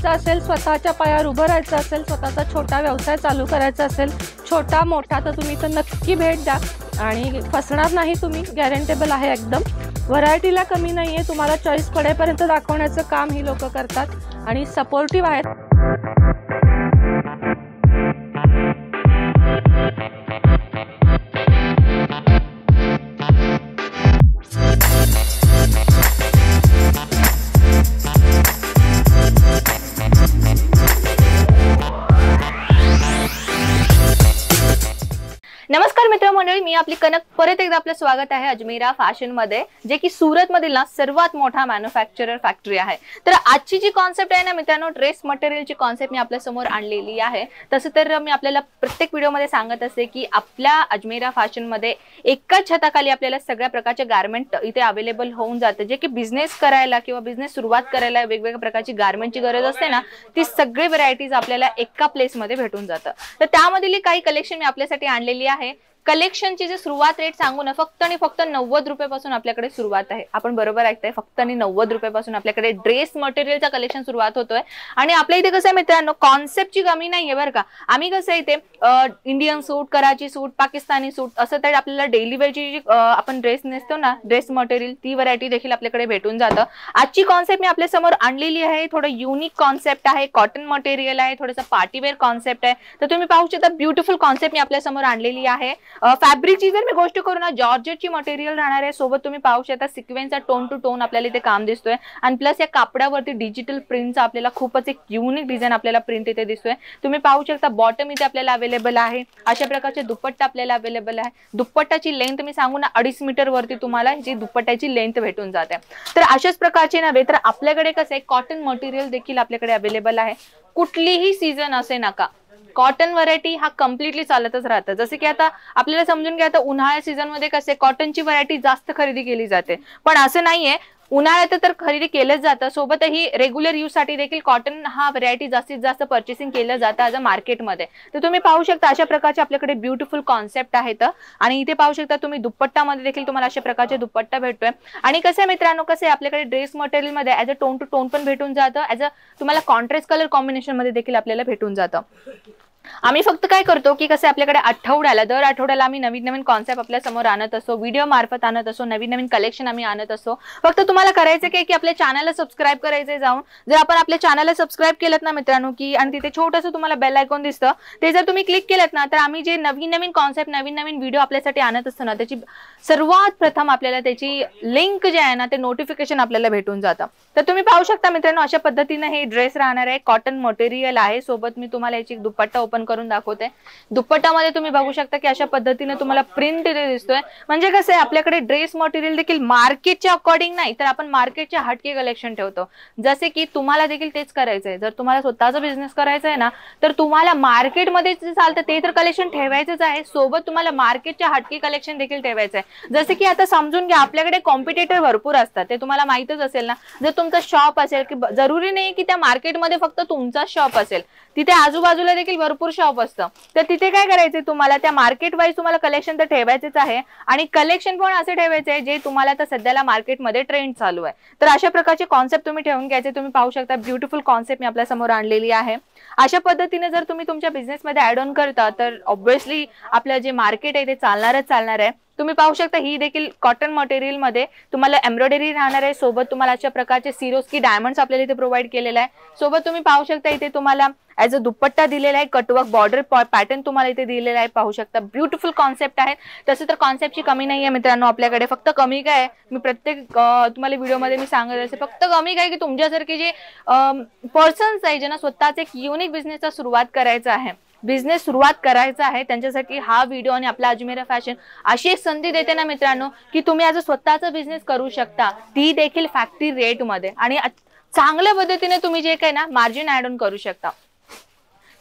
करायचा असेल, स्वतःच्या पायावर उभं राहायचं असेल, स्वतःचा छोटा व्यवसाय चालू करायचा असेल, छोटा मोठा, तर तुम्ही तर नक्की भेट द्या आणि फसणार नाही तुम्ही, गॅरंटेबल आहे एकदम. व्हरायटीला कमी नाही आहे, तुम्हाला चॉईस पडेपर्यंत दाखवण्याचं काम ही लोक करतात आणि सपोर्टिव्ह आहेत. नमस्कार मित्रमंडळी, मी आपली कनक परत एकदा आपलं स्वागत आहे अजमेरा फॅशन मध्ये, जे की सुरत मधील ना सर्वात मोठा मॅन्युफॅक्चरर फॅक्टरी आहे. तर आजची जी कॉन्सेप्ट आहे ना मित्रांनो, ड्रेस मटेरियलची कॉन्सेप्ट मी आपल्या समोर आणलेली आहे. तसं तर मी आपल्याला प्रत्येक व्हिडिओमध्ये सांगत असते की आपल्या अजमेरा फॅशन मध्ये एकाच छताखाली आपल्याला सगळ्या प्रकारचे गारमेंट इथे अवेलेबल होऊन जाते. जे की बिझनेस करायला किंवा बिझनेस सुरुवात करायला वेगवेगळ्या प्रकारची गारमेंटची गरज असते ना, ती सगळी व्हरायटीज आपल्याला एका प्लेस मध्ये भेटून जातं. तर त्यामधील काही कलेक्शन मी आपल्यासाठी आणलेली आहे. कलेक्शनची जे सुरुवात रेट सांगू ना, फक्त आणि फक्त 90 रुपयापासून आपल्याकडे सुरुवात आहे. आपण बरोबर ऐकताय, फक्त आणि 90 रुपयापासून आपल्याकडे ड्रेस मटेरियलचा कलेक्शन सुरुवात होतोय. आणि आपल्या इथे कसं आहे मित्रांनो, कॉन्सेप्टची कमी नाहीये बरं का. आम्ही कसं इथे इंडियन सूट, कराची सूट, पाकिस्तानी सूट असं तर आपल्याला डेली वेअरची जी आपण ड्रेस नेसतो ना, ड्रेस मटेरियल, ती व्हरायटी देखील आपल्याकडे भेटून जातं. आजची कॉन्सेप्ट मी आपल्या समोर आणलेली आहे. थोडं युनिक कॉन्सेप्ट आहे, कॉटन मटेरियल आहे, थोडंसं पार्टीवेअर कॉन्सेप्ट आहे. तर तुम्ही पाहू शकता, ब्युटिफुल कॉन्सेप्ट मी आपल्या समोर आणलेली आहे. फॅब्रिकची जर मी गोष्ट करू ना, जॉर्जेटची मटेरियल राहणार आहे. सोबत तुम्ही पाहू शकता सिक्वेन्सचा टोन टू टोन आपल्याला इथे काम दिसतोय. आणि प्लस या कापडावरती डिजिटल प्रिंटचा आपल्याला खूपच एक युनिक डिझाईन आपल्याला प्रिंट इथे दिसतोय. तुम्ही पाहू शकता बॉटम इथे आपल्याला अवेलेबल आहे. अशा प्रकारचे दुपट्टा आपल्याला अवेलेबल आहे. दुपट्टाची लेंथ मी सांगू ना, 2.5 मीटर वरती तुम्हाला जी दुपट्ट्याची लेंथ भेटून जाते. तर अशाच प्रकारचे नव्हे तर आपल्याकडे कसं आहे, कॉटन मटेरियल देखील आपल्याकडे अवेलेबल आहे. कुठलीही सीझन असे नका, कॉटन व्हरायटी हा कम्प्लिटली चालतच राहतं. जसे की आता आपल्याला समजून घ्या, आता उन्हाळ्या सीझन मध्ये कसे कॉटनची व्हरायटी जास्त खरेदी केली जाते, पण असं नाहीये. उन्हाळ्यात तर खरेदी केलंच जातं, सोबतही रेग्युलर यूज साठी देखील कॉटन हा व्हरायटी जास्तीत जास्त पर्चेसिंग केलं जातं ॲज अ मार्केटमध्ये. तर तुम्ही पाहू शकता अशा प्रकारचे आपल्याकडे ब्युटिफुल कॉन्सेप्ट आहेत. आणि इथे पाहू शकता तुम्ही दुपट्टामध्ये देखील तुम्हाला अशा प्रकारचे दुपट्टा भेटतोय. आणि कसं आहे मित्रांनो, कसं आहे आपल्याकडे ड्रेस मटेरियल मध्ये as a tone to tone पण भेटून जातं, ॲज अ तुम्हाला कॉन्ट्रास्ट कलर कॉम्बिनेशन मध्ये देखील आपल्याला भेटून जातं. आम्ही फक्त काय करतो की कसं आपल्याकडे दर आठवड्याला आम्ही नवीन नवीन कॉन्सेप्ट आपल्या समोर आणत असतो, व्हिडिओ मार्फत आणत असतो, नवीन नवीन कलेक्शन आम्ही आणत असतो. फक्त तुम्हाला करायचं काय की आपल्या चॅनलला सबस्क्राईब करायचंय जाऊन. जर आपण आपल्या चॅनलला सबस्क्राईब केलं ना मित्रांनो, की आणि तिथे छोटंसं तुम्हाला बेल आयकॉन दिसतं, ते जर तुम्ही क्लिक केलं ना, तर आम्ही जे नवीन नवीन कॉन्सेप्ट, नवीन नवीन व्हिडिओ आपल्यासाठी आणत असतो ना, त्याची सर्वात प्रथम आपल्याला त्याची लिंक जे आहे ना, ते नोटिफिकेशन आपल्याला भेटून जातं. तर तुम्ही पाहू शकता मित्रांनो, अशा पद्धतीने हे ड्रेस राहणार आहे. कॉटन मटेरियल आहे. सोबत मी तुम्हाला याची दुपट्टा ओपन करून दाखवते. दुपट्टामध्ये तुम्ही बघू शकता की अशा पद्धतीने तुम्हाला प्रिंट इथे दिसतोय. म्हणजे कसं आहे, आपल्याकडे ड्रेस मटेरियल देखील मार्केटच्या अकॉर्डिंग नाही, तर आपण मार्केटच्या हटके कलेक्शन ठेवतो. जसे की तुम्हाला देखील तेच करायचंय. जर तुम्हाला स्वतःचा बिझनेस करायचा आहे ना, तर तुम्हाला मार्केटमध्ये जे चालतं ते तर कलेक्शन ठेवायचंच आहे, सोबत तुम्हाला मार्केटच्या हटके कलेक्शन देखील ठेवायचं आहे. जसे की आता समजून घ्या, आपल्याकडे कॉम्पिटिटर भरपूर असतात, ते तुम्हाला माहितच असेल ना. जर तुमचा शॉप असेल, की जरुरी नाही की त्या मार्केटमध्ये फक्त तुमचा शॉप असेल, तिथे आजूबाजूला देखील भरपूर शॉप असतं. तर तिथे काय करायचंय, तुम्हाला त्या मार्केट वाईज तुम्हाला कलेक्शन तर ठेवायचंच आहे. आणि कलेक्शन पण असे ठेवायचे आहे जे तुम्हाला आता सध्याला मार्केटमध्ये ट्रेंड चालू आहे. तर अशा प्रकारचे कॉन्सेप्ट तुम्ही ठेवून घ्यायचे. तुम्ही पाहू शकता ब्युटिफुल कॉन्सेप्ट मी आपल्या समोर आणलेली आहे. अशा पद्धतीने जर तुम्ही तुमच्या बिझनेसमध्ये ऍड ऑन करता, तर ऑब्व्हियसली आपलं जे मार्केट आहे ते चालणार आहे. तुम्ही पाहू शकता ही देखील कॉटन मटेरियल मध्ये तुम्हाला एम्ब्रॉयडरी राहणार आहे. सोबत तुम्हाला अशा प्रकारचे सिरोस्की डायमंड्स आपल्याला इथे प्रोव्हाइड केलेला आहे. सोबत तुम्ही पाहू शकता इथे तुम्हाला ॲज अ दुपट्टा दिलेला आहे. कटवर्क बॉर्डर पॅटर्न तुम्हाला इथे दिलेला आहे. पाहू शकता ब्युटिफुल कॉन्सेप्ट आहे. तसं तर कॉन्सेप्टची कमी नाहीये मित्रांनो आपल्याकडे. फक्त कमी काय आहे, मी प्रत्येक तुम्हाला व्हिडिओमध्ये मी सांगत असते, फक्त कमी काय की तुमच्यासारखे जे पर्सन्स आहे, ज्यांना स्वतःच एक युनिक बिझनेसचा सुरुवात करायचा आहे, त्यांच्यासाठी हा व्हिडिओ आणि आपला अजमेरा फॅशन अशी एक संधी देते ना मित्रांनो, की तुम्ही ॲज अ स्वतःचा बिझनेस करू शकता, ती देखील फॅक्टरी रेट मध्ये, आणि चांगल्या पद्धतीने तुम्ही जे काही ना मार्जिन ऍड ऑन करू शकता.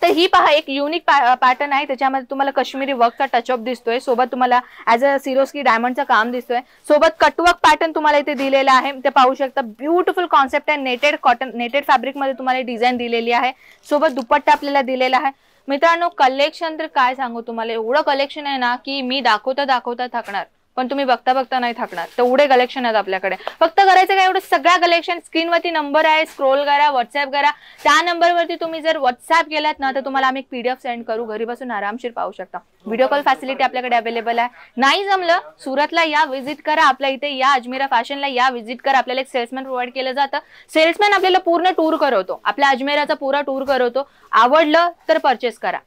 तर ही पहा एक युनिक पॅटर्न आहे. त्याच्यामध्ये तुम्हाला काश्मीरी वर्कचा टचअप दिसतोय. सोबत तुम्हाला ॲज अ सिरोस्की डायमंडचं काम दिसतोय. सोबत कटवर्क पॅटर्न तुम्हाला इथे दिलेला आहे. ते पाहू शकता ब्युटिफुल कॉन्सेप्ट आहे. नेटेड फॅब्रिक मध्ये तुम्हाला डिझाईन दिलेली आहे. सोबत दुपट्टा आपल्याला दिलेला आहे. मित्रांनो कलेक्शन तर काय सांगू तुम्हाला, एवढं कलेक्शन आहे ना की मी दाखवता थकणार. पण तुम्ही बघता बघता नाही थकणार. तेवढे कलेक्शन आहेत आपल्याकडे. फक्त करायचं काय, एवढं सगळ्या कलेक्शन स्क्रीनवरती नंबर आहे, स्क्रोल करा, व्हॉट्सअप करा. त्या नंबरवरती तुम्ही जर व्हॉट्सअप केलात ना तर तुम्हाला आम्ही PDF सेंड करू, घरी बसून आरामशीर पाहू शकता. व्हिडिओ कॉल फॅसिलिटी आपल्याकडे अवेलेबल आहे. नाही जमलं सुरतला या, व्हिजिट करा, आपल्या इथे या, अजमेरा फॅशनला या, व्हिजिट करा. आपल्याला एक सेल्समॅन प्रोव्हाइड केलं जातं. सेल्समॅन आपल्याला पूर्ण टूर करवतो, आपल्या अजमेराचा पुरा टूर करवतो. आवडलं तर परचेस करा.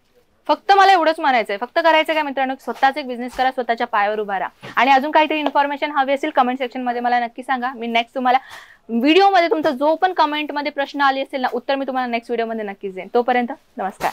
फक्त मला एवढंच म्हणायचंय, फक्त करायचं काय मित्रांनो, स्वतःच एक बिझनेस करा, स्वतःच्या पायावर उभा राहा. आणि अजून काहीतरी इन्फॉर्मेशन हवी असेल कमेंट सेक्शन मध्ये मला नक्की सांगा. मी नेक्स्ट तुम्हाला व्हिडिओमध्ये तुमचा जो पण कमेंट मध्ये प्रश्न आले असेल ना, उत्तर मी तुम्हाला नेक्स्ट व्हिडिओमध्ये नक्कीच देईन. तोपर्यंत नमस्कार.